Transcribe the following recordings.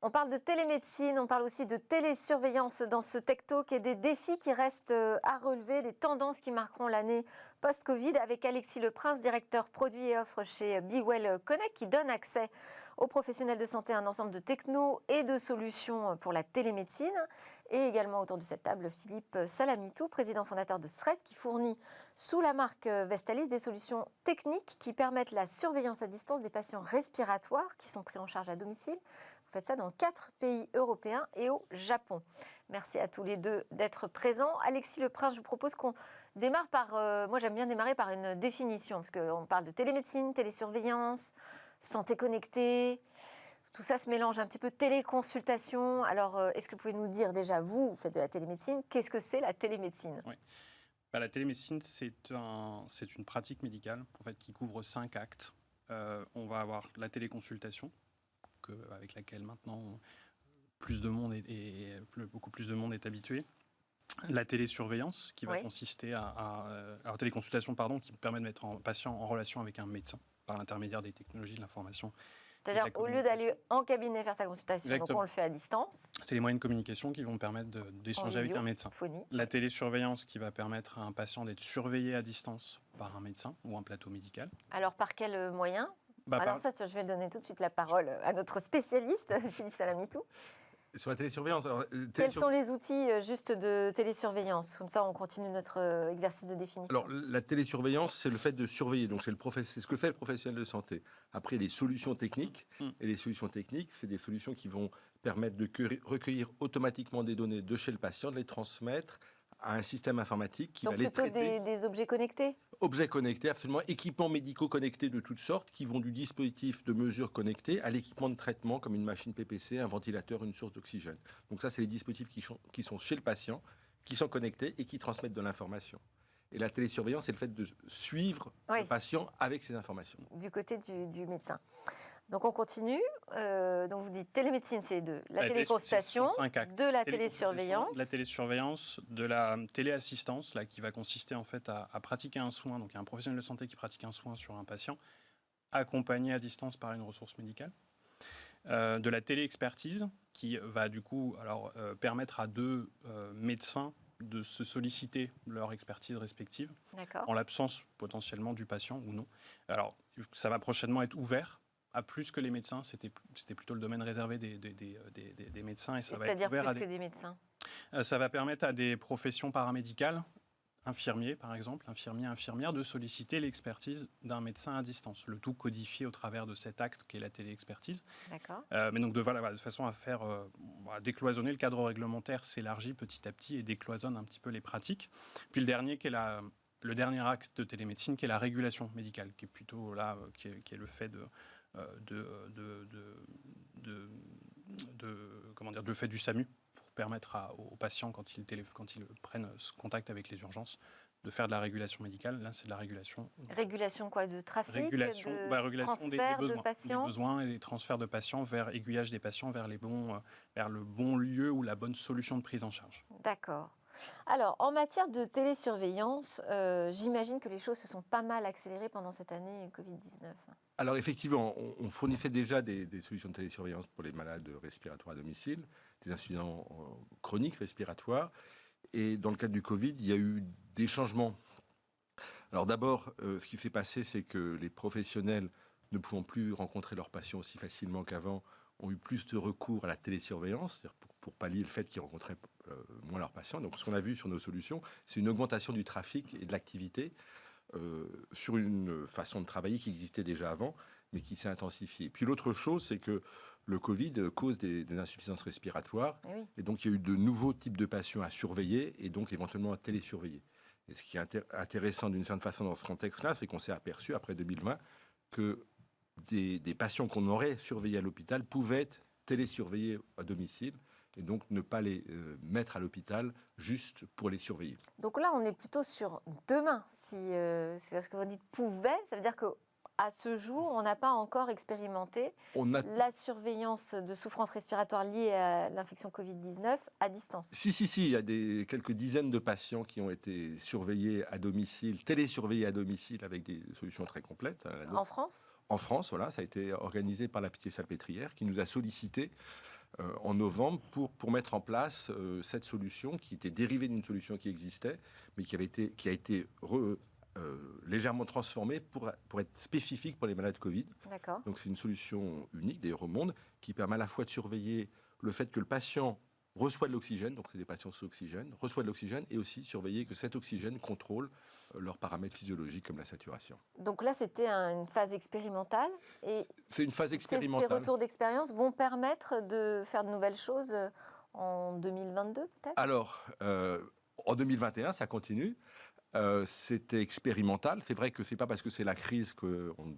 On parle de télémédecine, on parle aussi de télésurveillance dans ce Tech Talk et des défis qui restent à relever, des tendances qui marqueront l'année post-Covid avec Alexis Leprince, directeur produits et offres chez BeWell Connect, qui donne accès aux professionnels de santé à un ensemble de technos et de solutions pour la télémédecine. Et également autour de cette table, Philippe Salamitou, président fondateur de SRED, qui fournit sous la marque Vestalis des solutions techniques qui permettent la surveillance à distance des patients respiratoires qui sont pris en charge à domicile. Vous faites ça dans 4 pays européens et au Japon. Merci à tous les deux d'être présents. Alexis Leprince, je vous propose qu'on démarre par... moi, j'aime bien démarrer par une définition, parce qu'on parle de télémédecine, télésurveillance, santé connectée. Tout ça se mélange un petit peu, téléconsultation. Alors, est-ce que vous pouvez nous dire déjà, vous faites de la télémédecine, qu'est-ce que c'est la télémédecine ? Oui. La télémédecine, c'est une pratique médicale en fait, qui couvre 5 actes. On va avoir la téléconsultation, avec laquelle maintenant beaucoup plus de monde est habitué. La télésurveillance, qui va consister alors téléconsultation, qui permet de mettre un patient en relation avec un médecin par l'intermédiaire des technologies de l'information. C'est-à-dire, au lieu d'aller en cabinet faire sa consultation, donc on le fait à distance. C'est les moyens de communication qui vont permettre d'échanger avec un médecin. La télésurveillance qui va permettre à un patient d'être surveillé à distance par un médecin ou un plateau médical. Alors, par quel moyen ? Alors ça, je vais donner tout de suite la parole à notre spécialiste, Philippe Salamitou. Sur la télésurveillance, quels sont les outils juste de télésurveillance ? Comme ça, on continue notre exercice de définition. Alors, la télésurveillance, c'est le fait de surveiller. Donc, c'est ce que fait le professionnel de santé. Après, il y a des solutions techniques. Et les solutions techniques, c'est des solutions qui vont permettre de recueillir automatiquement des données de chez le patient, de les transmettre à un système informatique qui va les traiter. Donc plutôt des objets connectés ? Objets connectés, absolument. Équipements médicaux connectés de toutes sortes, qui vont du dispositif de mesure connecté à l'équipement de traitement, comme une machine PPC, un ventilateur, une source d'oxygène. Donc ça, c'est les dispositifs qui sont chez le patient, qui sont connectés et qui transmettent de l'information. Et la télésurveillance, c'est le fait de suivre le patient avec ces informations. Du côté du médecin. Donc on continue. Donc vous dites télémédecine, c'est de la téléconsultation, de la télésurveillance. De la télésurveillance, de la téléassistance, là, qui va consister en fait à pratiquer un soin. Donc il y a un professionnel de santé qui pratique un soin sur un patient, accompagné à distance par une ressource médicale. De la téléexpertise, qui va du coup permettre à deux médecins de se solliciter leur expertise respective, en l'absence potentiellement du patient ou non. Alors ça va prochainement être ouvert à plus que les médecins, c'était plutôt le domaine réservé des médecins. Et ça va être ouvert plus que des médecins. Ça va permettre à des professions paramédicales, infirmiers par exemple, infirmières, de solliciter l'expertise d'un médecin à distance. Le tout codifié au travers de cet acte qui est la téléexpertise. D'accord. Mais donc de façon à faire décloisonner, le cadre réglementaire s'élargit petit à petit et décloisonne un petit peu les pratiques. Puis le dernier qui est le dernier acte de télémédecine, qui est la régulation médicale, qui est plutôt là, qui est le fait de fait du SAMU pour permettre aux patients, quand ils prennent contact avec les urgences, de faire de la régulation médicale. Là, c'est de la régulation. Régulation quoi ? De trafic ? Régulation des patients. Des besoins et des transferts de patients aiguillage des patients vers le bon lieu ou la bonne solution de prise en charge. D'accord. Alors, en matière de télésurveillance, j'imagine que les choses se sont pas mal accélérées pendant cette année Covid-19. Alors effectivement, on fournissait déjà des solutions de télésurveillance pour les malades respiratoires à domicile, des insuffisants chroniques respiratoires. Et dans le cadre du Covid, il y a eu des changements. Alors d'abord, ce qui s'est passé, c'est que les professionnels, ne pouvant plus rencontrer leurs patients aussi facilement qu'avant, ont eu plus de recours à la télésurveillance, c'est-à-dire pour pallier le fait qu'ils rencontraient moins leurs patients. Donc ce qu'on a vu sur nos solutions, c'est une augmentation du trafic et de l'activité sur une façon de travailler qui existait déjà avant, mais qui s'est intensifiée. Puis l'autre chose, c'est que le Covid cause des insuffisances respiratoires, et donc il y a eu de nouveaux types de patients à surveiller, et donc éventuellement à télésurveiller. Et ce qui est intéressant d'une certaine façon dans ce contexte-là, c'est qu'on s'est aperçu, après 2020, que des patients qu'on aurait surveillés à l'hôpital pouvaient être télésurveillés à domicile, et donc ne pas les mettre à l'hôpital juste pour les surveiller. Donc là, on est plutôt sur demain. Si c'est parce que vous dites « pouvait », ça veut dire qu'à ce jour, on n'a pas encore expérimenté la surveillance de souffrance respiratoire liée à l'infection Covid-19 à distance. Si, il y a quelques dizaines de patients qui ont été surveillés à domicile, télésurveillés à domicile avec des solutions très complètes. En France ? En France, voilà, ça a été organisé par la Pitié-Salpêtrière qui nous a sollicité en novembre pour mettre en place cette solution qui était dérivée d'une solution qui existait, mais qui a été légèrement transformée pour être spécifique pour les malades Covid. D'accord. Donc c'est une solution unique, d'ailleurs au monde, qui permet à la fois de surveiller le fait que le patient reçoit de l'oxygène, donc c'est des patients sous oxygène, reçoit de l'oxygène, et aussi surveiller que cet oxygène contrôle leurs paramètres physiologiques comme la saturation. Donc là, c'était une phase expérimentale. Et c'est une phase expérimentale. Ces retours d'expérience vont permettre de faire de nouvelles choses en 2022, peut-être? Alors, en 2021, ça continue. C'était expérimental. C'est vrai que c'est pas parce que c'est la crise qu'on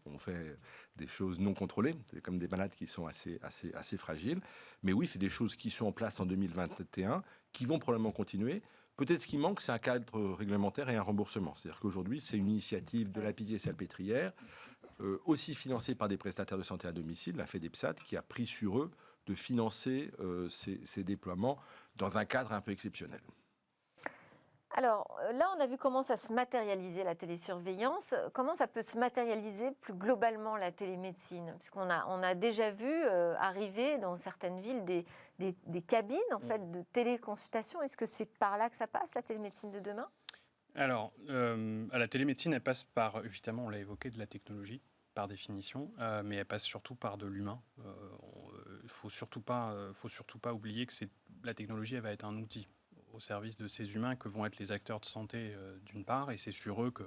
on fait des choses non contrôlées. C'est comme des malades qui sont assez fragiles. Mais oui, c'est des choses qui sont en place en 2021, qui vont probablement continuer. Peut-être ce qui manque, c'est un cadre réglementaire et un remboursement. C'est-à-dire qu'aujourd'hui, c'est une initiative de la Pitié-Salpêtrière, aussi financée par des prestataires de santé à domicile, la FEDEPSAT, qui a pris sur eux de financer ces déploiements dans un cadre un peu exceptionnel. Alors là, on a vu comment ça se matérialisait, la télésurveillance. Comment ça peut se matérialiser plus globalement, la télémédecine? Puisqu'on a déjà vu arriver dans certaines villes des cabines en fait, de téléconsultation. Est-ce que c'est par là que ça passe, la télémédecine de demain? Alors, la télémédecine, elle passe par, évidemment, on l'a évoqué, de la technologie, par définition, mais elle passe surtout par de l'humain. Il faut surtout pas oublier que la technologie, elle va être un outil au service de ces humains que vont être les acteurs de santé d'une part, et c'est sur eux que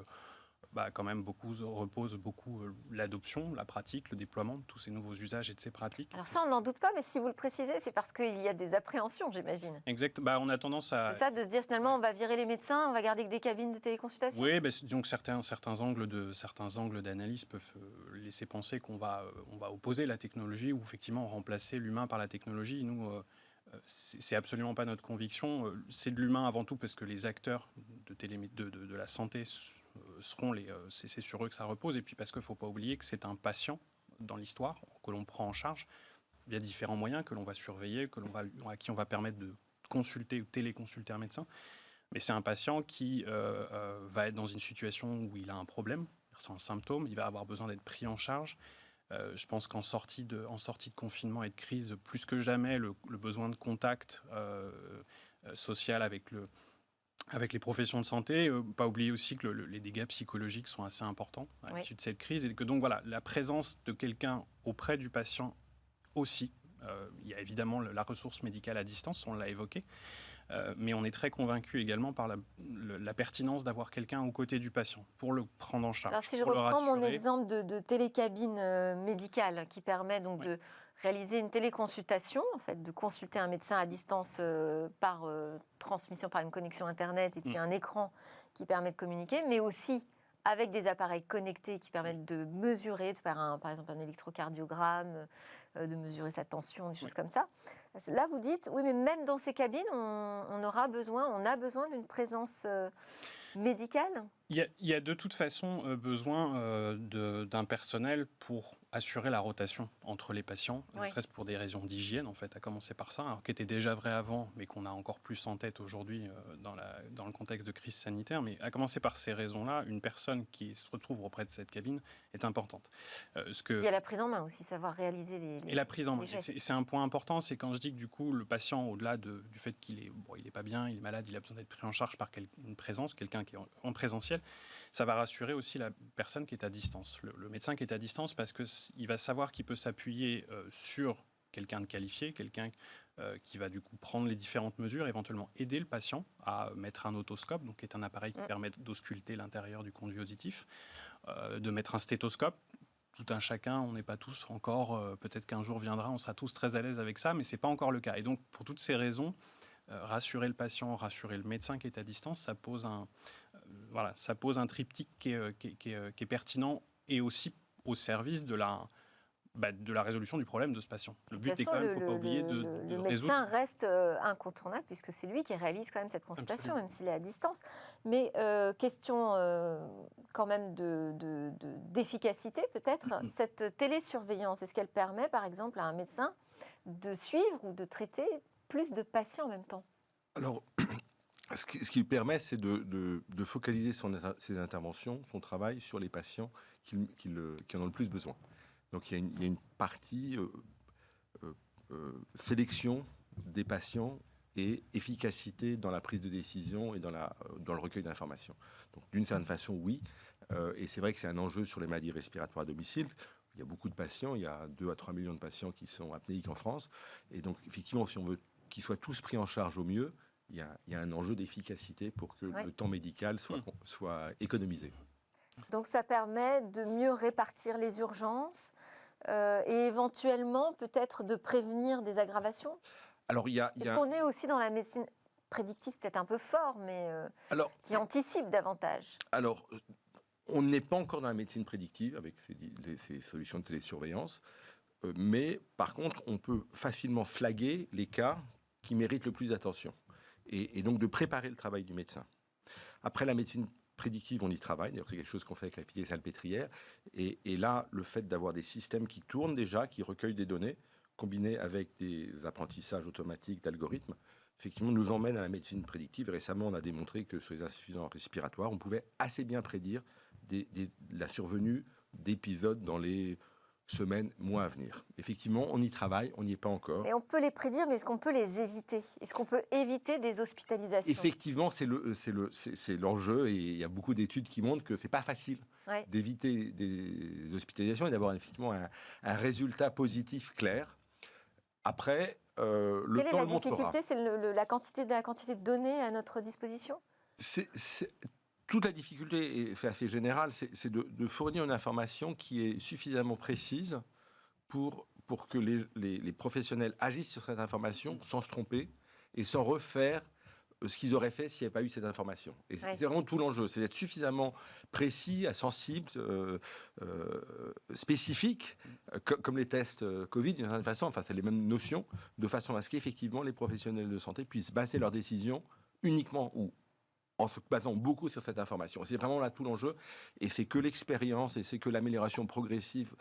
quand même repose beaucoup l'adoption, la pratique, le déploiement de tous ces nouveaux usages et de ces pratiques. Alors ça, on n'en doute pas, mais si vous le précisez, c'est parce qu'il y a des appréhensions, j'imagine. Exact. On a tendance à... C'est ça, de se dire finalement, on va virer les médecins, on va garder que des cabines de téléconsultation? Oui, donc certains angles d'analyse peuvent laisser penser qu'on va opposer la technologie ou effectivement remplacer l'humain par la technologie. Nous, c'est absolument pas notre conviction. C'est de l'humain avant tout parce que les acteurs de la santé seront c'est sur eux que ça repose, et puis parce qu'il ne faut pas oublier que c'est un patient dans l'histoire que l'on prend en charge via différents moyens que l'on va surveiller, à qui on va permettre de consulter ou téléconsulter un médecin. Mais c'est un patient qui va être dans une situation où il a un problème, c'est un symptôme, il va avoir besoin d'être pris en charge. Je pense qu'en sortie de confinement et de crise, plus que jamais, le besoin de contact social avec les professions de santé, pas oublier aussi que les dégâts psychologiques sont assez importants à l'issue de cette crise, et que donc voilà, la présence de quelqu'un auprès du patient aussi. Il y a évidemment la ressource médicale à distance, on l'a évoqué. Mais on est très convaincu également par la pertinence d'avoir quelqu'un aux côtés du patient pour le prendre en charge. Alors si je reprends mon exemple de télécabine médicale qui permet donc de réaliser une téléconsultation, en fait, de consulter un médecin à distance par transmission par une connexion Internet et puis un écran qui permet de communiquer, mais aussi avec des appareils connectés qui permettent de mesurer, de faire par exemple un électrocardiogramme, de mesurer sa tension, des choses comme ça. Là, vous dites, oui, mais même dans ces cabines, on a besoin d'une présence médicale? Il y a de toute façon besoin d'un personnel pour assurer la rotation entre les patients, ne serait-ce pour des raisons d'hygiène, en fait, à commencer par ça, alors qui était déjà vrai avant, mais qu'on a encore plus en tête aujourd'hui dans le contexte de crise sanitaire. Mais à commencer par ces raisons-là, une personne qui se retrouve auprès de cette cabine est importante. Il y a la prise en main aussi, savoir réaliser les Et la prise en main, gestes. c'est un point important, c'est quand je dis que du coup, le patient, au-delà du fait qu'il est pas bien, il est malade, il a besoin d'être pris en charge par une présence, quelqu'un qui est en présentiel, ça va rassurer aussi la personne qui est à distance, le médecin qui est à distance, parce qu'il va savoir qu'il peut s'appuyer sur quelqu'un de qualifié, quelqu'un qui va du coup prendre les différentes mesures, éventuellement aider le patient à mettre un otoscope, donc qui est un appareil qui permet d'ausculter l'intérieur du conduit auditif, de mettre un stéthoscope. Tout un chacun, on n'est pas tous encore, peut-être qu'un jour viendra, on sera tous très à l'aise avec ça, mais ce n'est pas encore le cas. Et donc, pour toutes ces raisons, rassurer le patient, rassurer le médecin qui est à distance, ça pose un triptyque qui est pertinent et aussi au service de la résolution du problème de ce patient. Le but est quand même, il ne faut pas oublier de le résoudre. médecin reste incontournable puisque c'est lui qui réalise quand même cette consultation, Absolument. même s'il est à distance. Mais question quand même d'efficacité peut-être, cette télésurveillance, est-ce qu'elle permet par exemple à un médecin de suivre ou de traiter plus de patients en même temps? Alors, ce qui permet, c'est de focaliser ses interventions, son travail sur les patients qui en ont le plus besoin. Donc il y a une partie sélection des patients et efficacité dans la prise de décision et dans le recueil d'informations. Donc, d'une certaine façon, oui. Et c'est vrai que c'est un enjeu sur les maladies respiratoires à domicile. Il y a beaucoup de patients, il y a 2 à 3 millions de patients qui sont apnéiques en France. Et donc, effectivement, si on veut qu'ils soient tous pris en charge au mieux, il y a un enjeu d'efficacité pour que le temps médical soit économisé. Donc ça permet de mieux répartir les urgences et éventuellement peut-être de prévenir des aggravations. Alors, Est-ce qu'on est aussi dans la médecine prédictive, c'est peut-être un peu fort, mais qui anticipe davantage? Alors, on n'est pas encore dans la médecine prédictive avec ces solutions de télésurveillance, mais par contre, on peut facilement flaguer les cas qui méritent le plus d'attention et donc de préparer le travail du médecin. Après, la médecine prédictive, on y travaille. D'ailleurs, c'est quelque chose qu'on fait avec la pitié salpêtrière. Et là, le fait d'avoir des systèmes qui tournent déjà, qui recueillent des données, combinés avec des apprentissages automatiques d'algorithmes, effectivement, nous emmène à la médecine prédictive. Et récemment, on a démontré que sur les insuffisants respiratoires, on pouvait assez bien prédire la survenue d'épisodes dans les semaines, mois à venir. Effectivement, on y travaille, on n'y est pas encore. Et on peut les prédire, mais est-ce qu'on peut les éviter? Est-ce qu'on peut éviter des hospitalisations? Effectivement, c'est l'enjeu, et il y a beaucoup d'études qui montrent que c'est pas facile d'éviter des hospitalisations et d'avoir effectivement un résultat positif clair. Après, le temps le montrera. Quelle est la difficulté? C'est la quantité de données à notre disposition? Toute la difficulté, et c'est assez général, c'est de fournir une information qui est suffisamment précise pour que les professionnels agissent sur cette information sans se tromper et sans refaire ce qu'ils auraient fait s'il n'y avait pas eu cette information. Et c'est vraiment tout l'enjeu, c'est d'être suffisamment précis, sensible, spécifique, comme les tests Covid, d'une certaine façon, enfin c'est les mêmes notions, de façon à ce qu'effectivement les professionnels de santé puissent baser leurs décisions uniquement en se basant beaucoup sur cette information. C'est vraiment là tout l'enjeu, et c'est que l'expérience et c'est que l'amélioration progressive,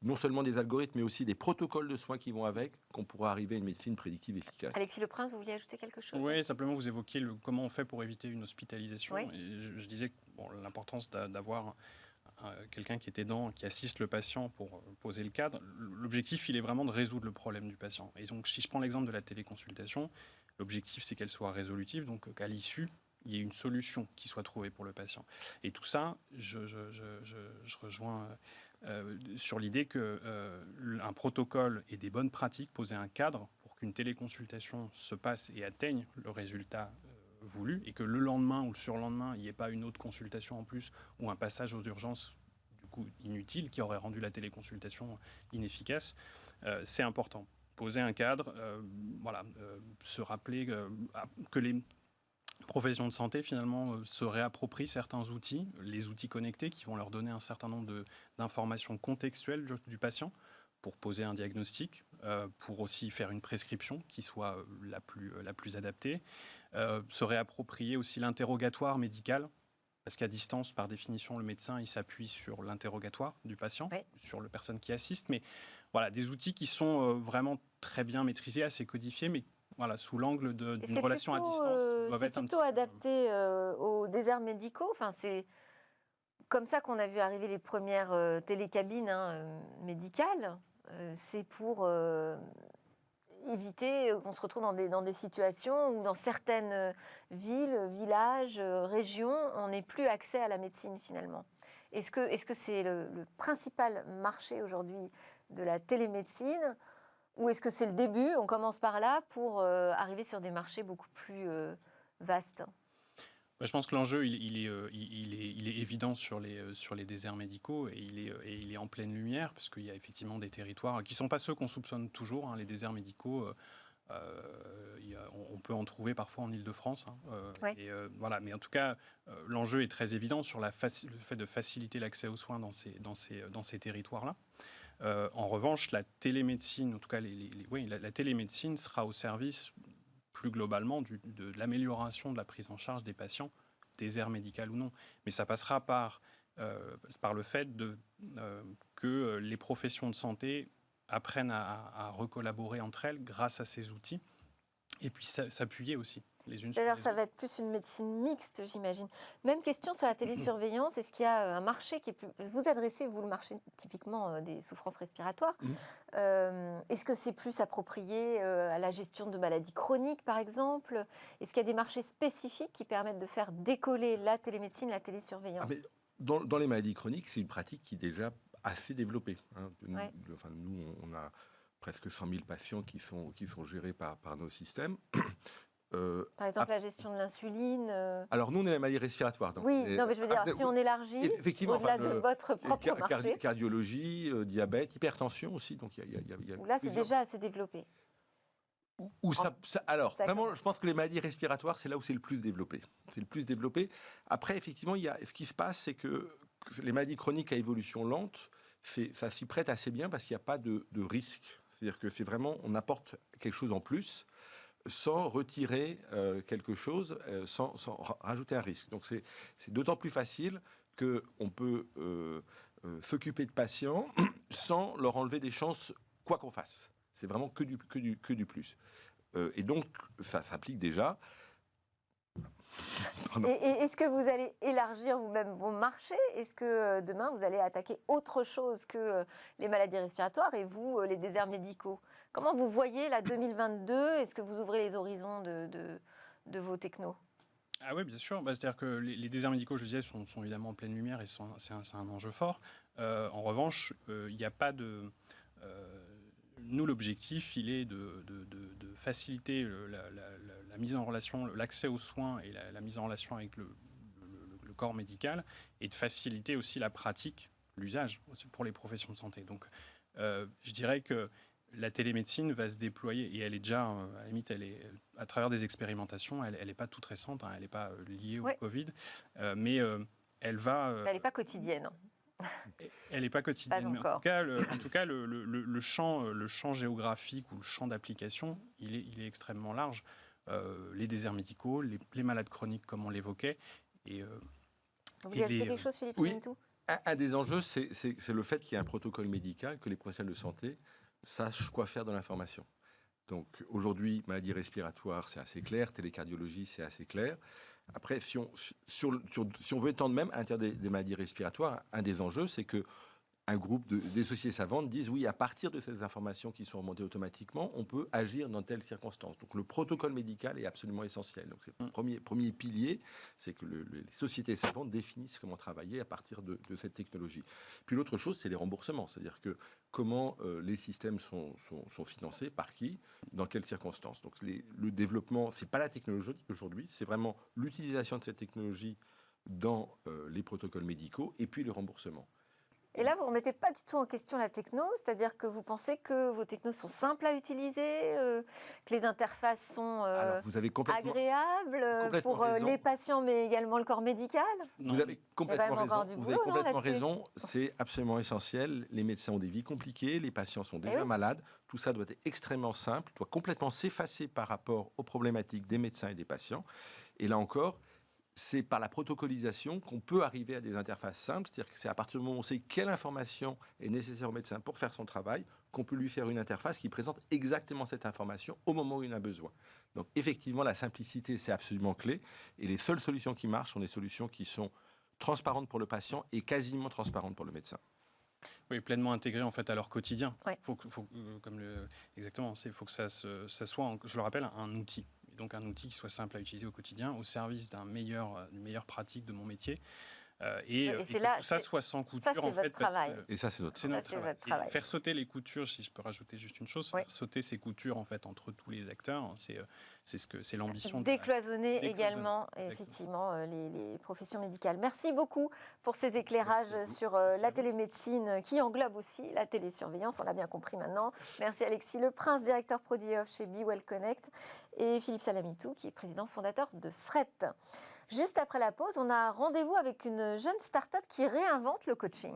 non seulement des algorithmes, mais aussi des protocoles de soins qui vont avec, qu'on pourra arriver à une médecine prédictive efficace. Alexis Leprince, vous vouliez ajouter quelque chose? Oui, simplement vous évoquiez comment on fait pour éviter une hospitalisation. Oui. Et je disais l'importance d'avoir quelqu'un qui est aidant, qui assiste le patient pour poser le cadre. L'objectif, il est vraiment de résoudre le problème du patient. Et donc, si je prends l'exemple de la téléconsultation, l'objectif, c'est qu'elle soit résolutive, donc qu'à l'issue, il y ait une solution qui soit trouvée pour le patient. Et tout ça, je rejoins sur l'idée qu'un protocole et des bonnes pratiques, poser un cadre pour qu'une téléconsultation se passe et atteigne le résultat voulu, et que le lendemain ou le surlendemain, il n'y ait pas une autre consultation en plus ou un passage aux urgences du coup inutile qui aurait rendu la téléconsultation inefficace, c'est important. Poser un cadre, se rappeler que les professions de santé, finalement, se réapproprient certains outils, les outils connectés qui vont leur donner un certain nombre d'informations contextuelles du patient pour poser un diagnostic, pour aussi faire une prescription qui soit la plus adaptée, se réapproprier aussi l'interrogatoire médical, parce qu'à distance, par définition, le médecin, il s'appuie sur l'interrogatoire du patient, sur la personne qui assiste, mais voilà, des outils qui sont vraiment très bien maîtrisés, assez codifiés, mais voilà, sous l'angle d'une relation à distance. C'est plutôt adapté aux déserts médicaux. Enfin, c'est comme ça qu'on a vu arriver les premières télécabines médicales. C'est pour éviter qu'on se retrouve dans des situations où dans certaines villes, villages, régions, on n'ait plus accès à la médecine finalement. Est-ce que c'est le principal marché aujourd'hui de la télémédecine? Ou est-ce que c'est le début, on commence par là pour arriver sur des marchés beaucoup plus vastes? Je pense que l'enjeu, il est évident sur les déserts médicaux, et il est en pleine lumière, parce qu'il y a effectivement des territoires qui ne sont pas ceux qu'on soupçonne toujours. Les déserts médicaux, on peut en trouver parfois en Île-de-France. Voilà. Mais en tout cas, l'enjeu est très évident sur le fait de faciliter l'accès aux soins dans ces territoires-là. En revanche, la télémédecine, en tout cas la télémédecine sera au service plus globalement de l'amélioration de la prise en charge des patients, désert médical ou non. Mais ça passera par le fait que les professions de santé apprennent à recollaborer entre elles grâce à ces outils, et puis s'appuyer aussi les unes sur C'est-à-dire les ça autres. va être plus une médecine mixte, j'imagine. Même question sur la télésurveillance. Est-ce qu'il y a un marché qui est plus... Vous adressez, vous, le marché typiquement des souffrances respiratoires. Mhm. Est-ce que c'est plus approprié à la gestion de maladies chroniques, par exemple? Est-ce qu'il y a des marchés spécifiques qui permettent de faire décoller la télémédecine, la télésurveillance? Mais dans les maladies chroniques, c'est une pratique qui est déjà assez développée. Hein. Ouais. Nous, on a presque 100 000 patients qui sont gérés par nos systèmes. Par exemple, la gestion de l'insuline. Alors, nous, on est la maladie respiratoire. Donc Oui, non, mais je veux dire, si oui, on élargit effectivement, au-delà de votre propre marché, cardiologie, diabète, hypertension aussi. Donc, il y a où là, c'est plusieurs- déjà assez développé. Alors, ça vraiment, commence. je pense que les maladies respiratoires, c'est là où c'est le plus développé. C'est le plus développé. Après, effectivement, ce qui se passe, c'est que les maladies chroniques à évolution lente, ça s'y prête assez bien parce qu'il n'y a pas de risque. C'est-à-dire que c'est vraiment, on apporte quelque chose en plus sans retirer quelque chose, sans rajouter un risque. Donc, c'est d'autant plus facile qu'on peut s'occuper de patients sans leur enlever des chances, quoi qu'on fasse. C'est vraiment que du plus. Et donc, ça s'applique déjà. Et est-ce que vous allez élargir vous-même vos marchés? Est-ce que demain, vous allez attaquer autre chose que les maladies respiratoires et vous, les déserts médicaux? Comment vous voyez la 2022? Est-ce que vous ouvrez les horizons de vos technos? Ah oui, bien sûr. C'est-à-dire que les déserts médicaux, je disais, sont évidemment en pleine lumière et c'est un enjeu fort. En revanche, il n'y a pas de... nous, l'objectif, il est de faciliter la mise en relation, l'accès aux soins et la mise en relation avec le corps médical et de faciliter aussi la pratique, l'usage pour les professions de santé. Donc, je dirais que la télémédecine va se déployer et elle est déjà, à la limite, elle est à travers des expérimentations, elle n'est pas toute récente, hein, elle n'est pas liée au Covid, mais elle va... Elle n'est pas quotidienne. Elle n'est pas quotidienne. Pas Mais encore. en tout cas le champ géographique ou le champ d'application, il est extrêmement large. Les déserts médicaux, les malades chroniques, comme on l'évoquait. Vous voulez ajouter quelque chose, Philippe oui. Simitou? Un des enjeux, c'est le fait qu'il y ait un protocole médical, que les professionnels de santé sachent quoi faire de l'information. Donc aujourd'hui, maladie respiratoire, c'est assez clair, télécardiologie, c'est assez clair. Après, si on veut étendre même à l'intérieur des maladies respiratoires, un des enjeux, c'est que un groupe des sociétés savantes disent oui, à partir de ces informations qui sont remontées automatiquement, on peut agir dans telle circonstance. Donc le protocole médical est absolument essentiel. Donc c'est le premier pilier, c'est que les sociétés savantes définissent comment travailler à partir de cette technologie. Puis l'autre chose, c'est les remboursements, c'est-à-dire que comment les systèmes sont financés, par qui, dans quelles circonstances. Donc le développement, c'est pas la technologie aujourd'hui, c'est vraiment l'utilisation de cette technologie dans les protocoles médicaux et puis le remboursement. Et là, vous ne remettez pas du tout en question la techno, c'est-à-dire que vous pensez que vos technos sont simples à utiliser, que les interfaces sont agréables pour les patients, mais également le corps médical? Vous avez complètement raison. Vous avez complètement raison. C'est absolument essentiel. Les médecins ont des vies compliquées, les patients sont déjà malades. Tout ça doit être extrêmement simple, doit complètement s'effacer par rapport aux problématiques des médecins et des patients. Et là encore, c'est par la protocolisation qu'on peut arriver à des interfaces simples, c'est-à-dire que c'est à partir du moment où on sait quelle information est nécessaire au médecin pour faire son travail, qu'on peut lui faire une interface qui présente exactement cette information au moment où il en a besoin. Donc effectivement, la simplicité, c'est absolument clé, et les seules solutions qui marchent sont des solutions qui sont transparentes pour le patient et quasiment transparentes pour le médecin. Oui, pleinement intégré en fait à leur quotidien. Ouais. Exactement, il faut que ça soit, je le rappelle, un outil. Donc un outil qui soit simple à utiliser au quotidien, au service d'une meilleure pratique de mon métier. Et que tout ça soit sans couture. Ça, c'est votre travail. Et ça, c'est notre travail. Faire sauter les coutures, si je peux rajouter juste une chose, faire sauter ces coutures en fait entre tous les acteurs, c'est l'ambition. Décloisonner également, effectivement, les professions médicales. Merci beaucoup pour ces éclairages sur la télémédecine qui englobe aussi la télésurveillance, on l'a bien compris maintenant. Merci Alexis Leprince, directeur Produit et Offre chez Be Well Connect, et Philippe Salamitou, qui est président fondateur de SRET. Juste après la pause, on a rendez-vous avec une jeune start-up qui réinvente le coaching.